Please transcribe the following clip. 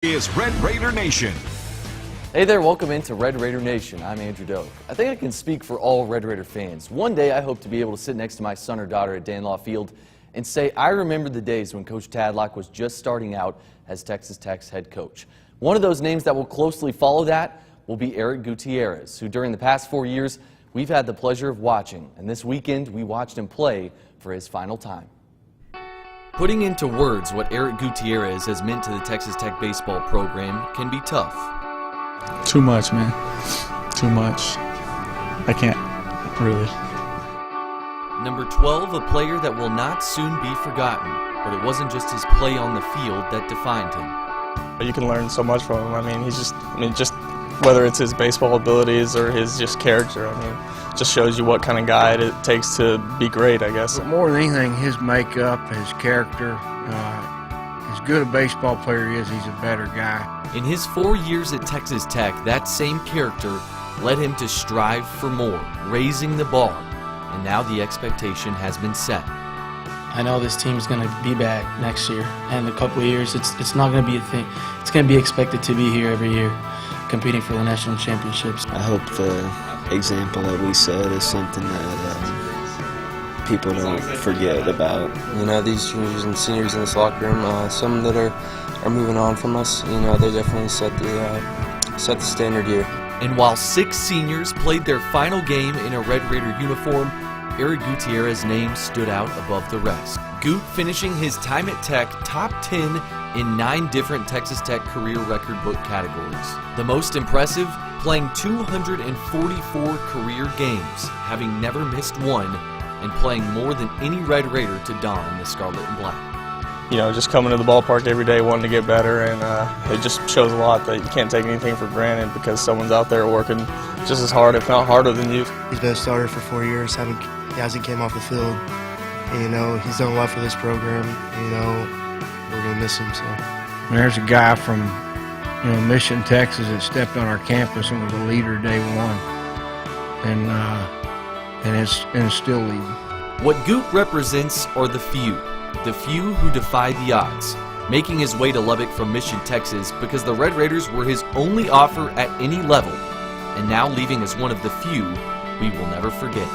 Is Red Raider Nation. Hey there, welcome into Red Raider Nation. I'm Andrew Doak. I think I can speak for all Red Raider fans. One day I hope to be able to sit next to my son or daughter at Danlaw Field and say, I remember the days when Coach Tadlock was just starting out as Texas Tech's head coach. One of those names that will closely follow that will be Gutierrez, who during the past 4 years we've had the pleasure of watching, and this weekend we watched him play for his final time. Putting into words what Gutierrez has meant to the Texas Tech baseball program can be tough. Too much, man. Too much. I can't, really. Number 12, a player that will not soon be forgotten, but it wasn't just his play on the field that defined him. You can learn so much from him. I mean, he's just, whether it's his baseball abilities or his just character, I mean, just shows you what kind of guy it takes to be great, I guess. But more than anything, his makeup, his character, as good a baseball player he is, he's a better guy. In his 4 years at Texas Tech, that same character led him to strive for more, raising the bar, and now the expectation has been set. I know this team's going to be back next year, and in a couple of years, it's not going to be a thing. It's going to be expected to be here every year, competing for the national championships. I hope the example that we set is something that people don't forget about. You know, these juniors and seniors in this locker room, some that are moving on from us, you know, they definitely set the standard here. And while 6 seniors played their final game in a Red Raider uniform, Gutierrez's name stood out above the rest. Goot finishing his time at Tech top 10 in 9 different Texas Tech career record book categories. The most impressive, playing 244 career games, having never missed one, and playing more than any Red Raider to don the scarlet and black. You know, just coming to the ballpark every day wanting to get better, and it just shows a lot that you can't take anything for granted because someone's out there working just as hard, if not harder than you. He's been a starter for 4 years, he hasn't came off the field. And, you know, he's done a lot for this program. You know, we're going to miss him. So There's a guy from, Mission, Texas that stepped on our campus and was a leader day one, and is still leading. What Goot represents are the few who defy the odds, making his way to Lubbock from Mission, Texas, because the Red Raiders were his only offer at any level, and now leaving as one of the few we will never forget.